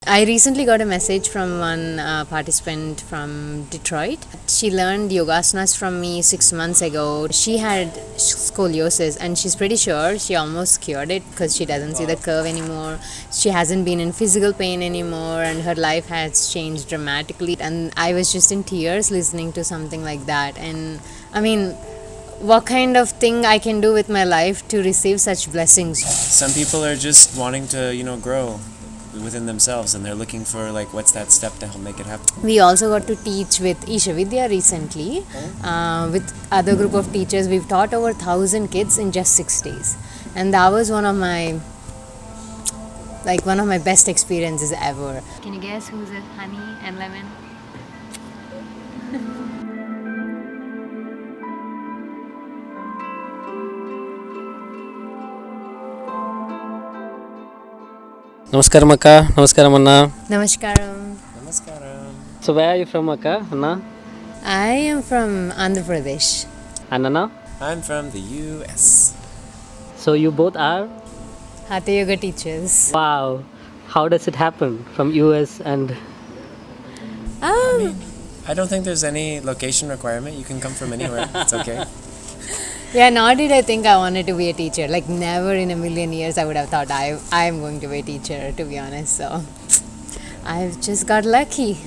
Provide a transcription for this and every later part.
I recently got a message from one participant from Detroit. She learned yogasanas from me 6 months ago. She had scoliosis and she's pretty sure she almost cured it because she doesn't see the curve anymore. She hasn't been in physical pain anymore and her life has changed dramatically. And I was just in tears listening to something like that. And I mean, what kind of thing I can do with my life to receive such blessings? Some people are just wanting to, grow within themselves, and they're looking for what's that step to help make it happen. We also got to teach with Isha recently. With other group of teachers, we've taught over 1,000 kids in just 6 days, and that was one of my best experiences ever. Can you guess who's it? Honey and lemon? Namaskaram Akka, Namaskaram Anna. Namaskaram. Namaskaram. So where are you from Akka, Anna? I am from Andhra Pradesh. And Anna? I'm from the US. So you both are? Hatha Yoga teachers. Wow. How does it happen from US and... I don't think there's any location requirement. You can come from anywhere. It's okay. Yeah, nor did I think I wanted to be a teacher. Like, never in a million years I would have thought I am going to be a teacher, to be honest. So, I've just got lucky.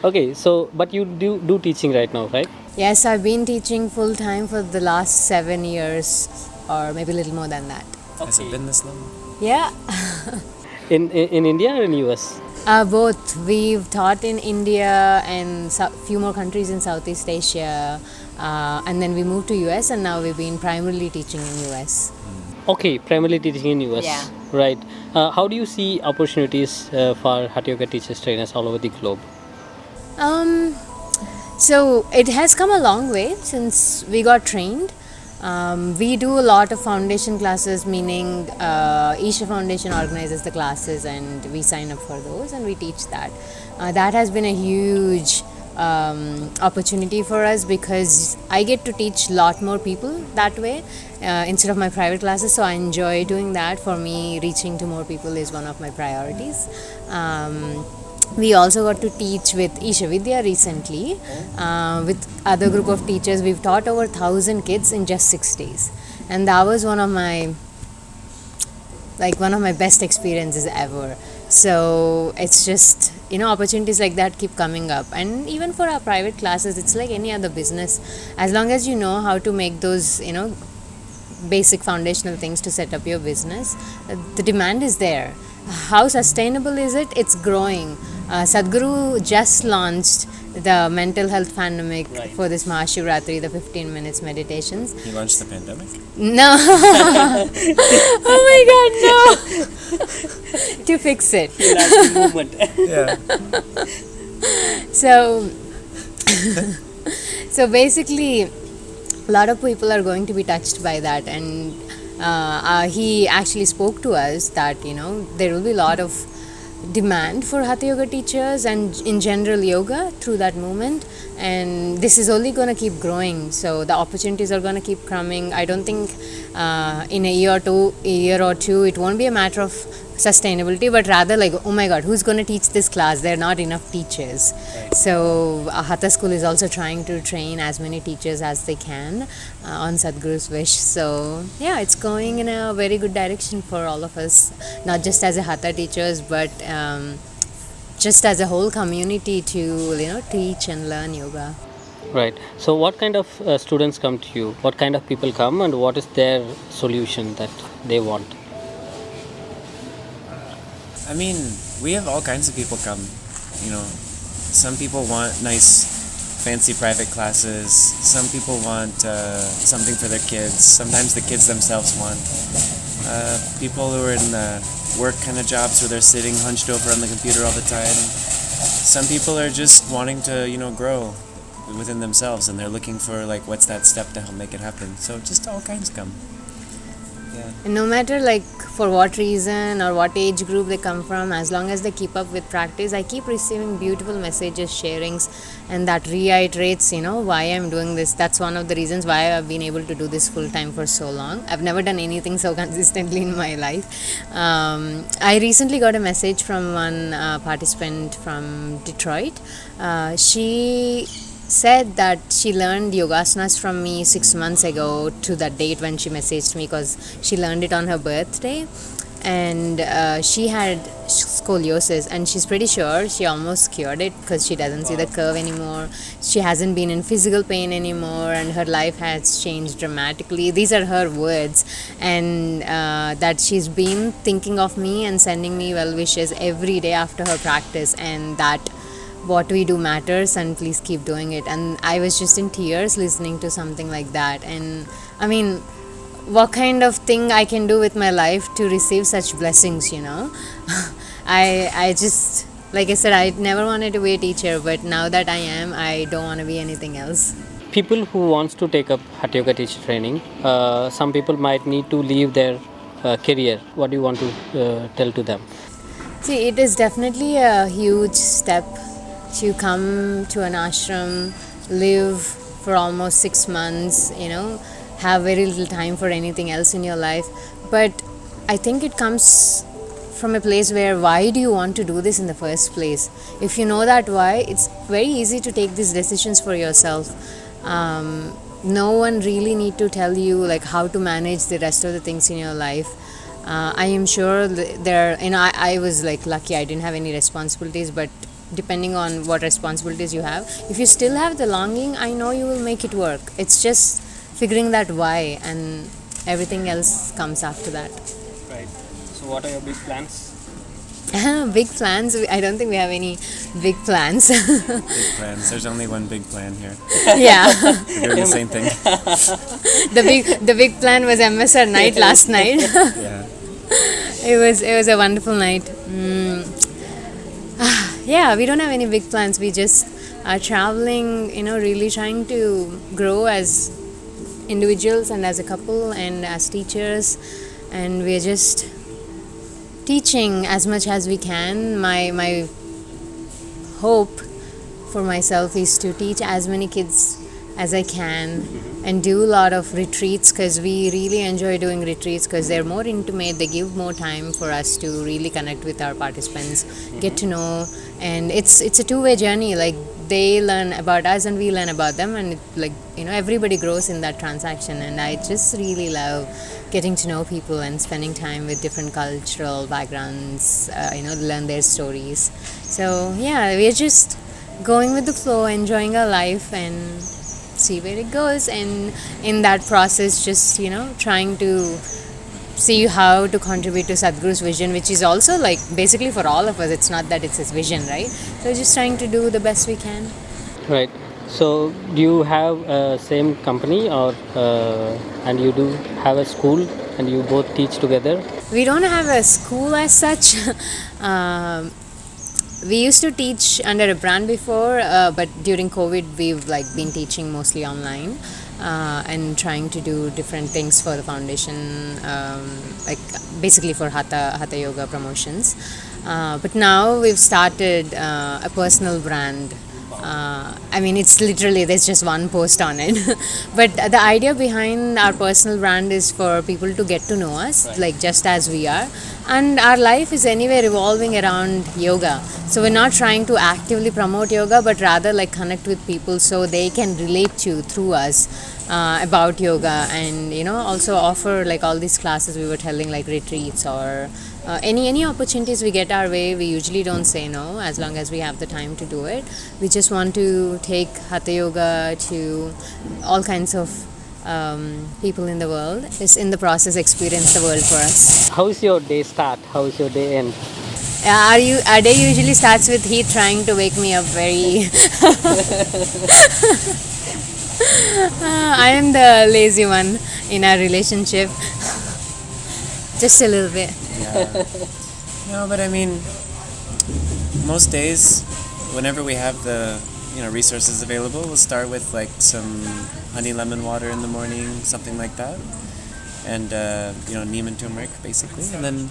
Okay, so, but you do teaching right now, right? Yes, I've been teaching full time for the last 7 years, or maybe a little more than that. Has it been this long? Yeah. In India or in US? Both. We've taught in India and few more countries in Southeast Asia. And then we moved to US, and now we've been primarily teaching in US. Okay, primarily teaching in US. Yeah. Right. How do you see opportunities for Hatha Yoga teachers, trainers all over the globe? So it has come a long way since we got trained. We do a lot of foundation classes, meaning Isha Foundation organizes the classes and we sign up for those and we teach that. That has been a huge opportunity for us because I get to teach a lot more people that way instead of my private classes, so I enjoy doing that. For me, reaching to more people is one of my priorities. We also got to teach with Isha recently. With other group of teachers, we've taught over 1,000 kids in just 6 days, and that was one of my best experiences ever. So it's just, opportunities like that keep coming up. And even for our private classes, it's like any other business. As long as you know how to make those, basic foundational things to set up your business, the demand is there. How sustainable is it? It's growing. Sadhguru just launched the mental health pandemic for this Mahashivratri, the 15 minutes meditations. He launched the pandemic? No. Oh my God, no. To fix it. Yeah. So basically, a lot of people are going to be touched by that, and he actually spoke to us that there will be a lot of demand for Hatha Yoga teachers and in general yoga through that movement, and this is only going to keep growing, so the opportunities are going to keep coming. I don't think in a year or two it won't be a matter of sustainability, but rather like, oh my God, who's going to teach this class? There are not enough teachers. So Hatha School is also trying to train as many teachers as they can on Sadhguru's wish. So yeah, it's going in a very good direction for all of us, not just as a Hatha teachers, but just as a whole community to teach and learn yoga. Right. So what kind of students come to you? What kind of people come and what is their solution that they want? I mean, we have all kinds of people come. Some people want nice, fancy private classes. Some people want something for their kids. Sometimes the kids themselves want. People who are in work kind of jobs where they're sitting hunched over on the computer all the time. Some people are just wanting to, grow within themselves, and they're looking for what's that step to help make it happen. So just all kinds come. Yeah. And no matter like for what reason or what age group they come from, as long as they keep up with practice, I keep receiving beautiful messages, sharings, and that reiterates, why I'm doing this. That's one of the reasons why I've been able to do this full time for so long. I've never done anything so consistently in my life. I recently got a message from one participant from Detroit. She said that she learned yogasanas from me 6 months ago to that date when she messaged me, because she learned it on her birthday, and she had scoliosis, and she's pretty sure she almost cured it because she doesn't see the curve anymore. She hasn't been in physical pain anymore, and her life has changed dramatically. These are her words, and that she's been thinking of me and sending me well wishes every day after her practice, and that what we do matters, and please keep doing it. And I was just in tears listening to something like that. And I mean, what kind of thing I can do with my life to receive such blessings, I just, like I said, I never wanted to be a teacher, but now that I am, I don't want to be anything else. People who wants to take up Hatha Yoga teacher training, some people might need to leave their career. What do you want to tell to them? See, it is definitely a huge step to come to an ashram, live for almost 6 months, have very little time for anything else in your life. But I think it comes from a place where, why do you want to do this in the first place? If you know that why, it's very easy to take these decisions for yourself. No one really need to tell you like how to manage the rest of the things in your life. I am sure I was like lucky, I didn't have any responsibilities, but depending on what responsibilities you have, if you still have the longing, I know you will make it work. It's just figuring that why, and everything else comes after that. Right. So what are your big plans? Big plans? I don't think we have any big plans. Big plans. There's only one big plan here. Yeah. We're doing the same thing. The big plan was MSR night last night. Yeah. It was a wonderful night. Yeah, we don't have any big plans. We just are traveling, really trying to grow as individuals and as a couple and as teachers, and we're just teaching as much as we can. My hope for myself is to teach as many kids as I can and do a lot of retreats, because we really enjoy doing retreats because they're more intimate. They give more time for us to really connect with our participants, get to know, and it's a two-way journey. Like, they learn about us and we learn about them, and everybody grows in that transaction. And I just really love getting to know people and spending time with different cultural backgrounds, learn their stories. So yeah, we're just going with the flow, enjoying our life, and see where it goes. And in that process, just trying to see how to contribute to Sadhguru's vision, which is also like basically for all of us. It's not that it's his vision, right? So just trying to do the best we can. Right. So do you have a same company, or and you do have a school and you both teach together? We don't have a school as such. We used to teach under a brand before, but during COVID we've been teaching mostly online, and trying to do different things for the foundation, basically for Hatha Yoga promotions. But now we've started a personal brand. It's literally, there's just one post on it. But the idea behind our personal brand is for people to get to know us, like just as we are. And our life is anyway revolving around yoga. So we're not trying to actively promote yoga, but rather connect with people so they can relate to through us about yoga, and also offer all these classes we were telling, like retreats or any opportunities we get our way. We usually don't say no, as long as we have the time to do it. We just want to take Hatha Yoga to all kinds of people in the world. Just in the process, experience the world for us. How is your day start? How is your day end? Our day usually starts with Heath trying to wake me up very. I am the lazy one in our relationship. Just a little bit. Yeah. No, but most days, whenever we have the resources available, we'll start with some honey lemon water in the morning, something like that. and neem and turmeric basically. And then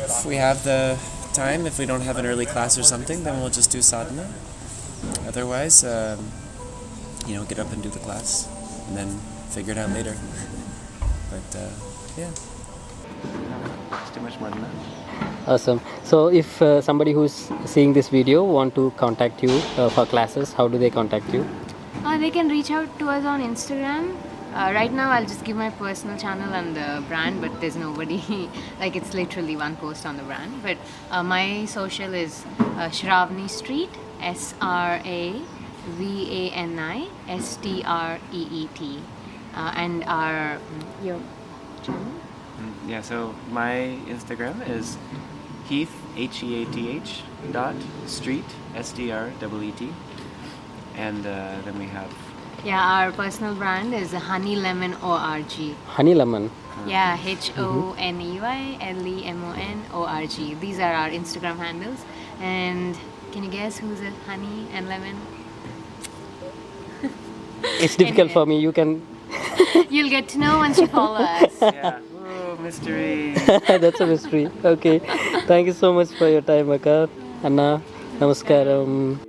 if we have the time, if we don't have an early class or something, then we'll just do sadhana. Otherwise, get up and do the class, and then figure it out later. But yeah, it's too much more than that. Awesome. So if somebody who's seeing this video want to contact you for classes, how do they contact you? They can reach out to us on Instagram. Right now, I'll just give my personal channel and the brand, but there's nobody. Like, it's literally one post on the brand. But my social is Sravani Street, SravaniStreet, and your channel. Yeah. So my Instagram is Heath Heath .street STREET, and then we have. Yeah, our personal brand is Honey Lemon ORG. Honey Lemon. Yeah, HoneyLemonorg. These are our Instagram handles. And can you guess who's a honey and lemon? It's difficult for me. You can. You'll get to know once you follow us. Yeah. Ooh, mystery. That's a mystery. Okay. Thank you so much for your time, Akka. Anna. Namaskaram.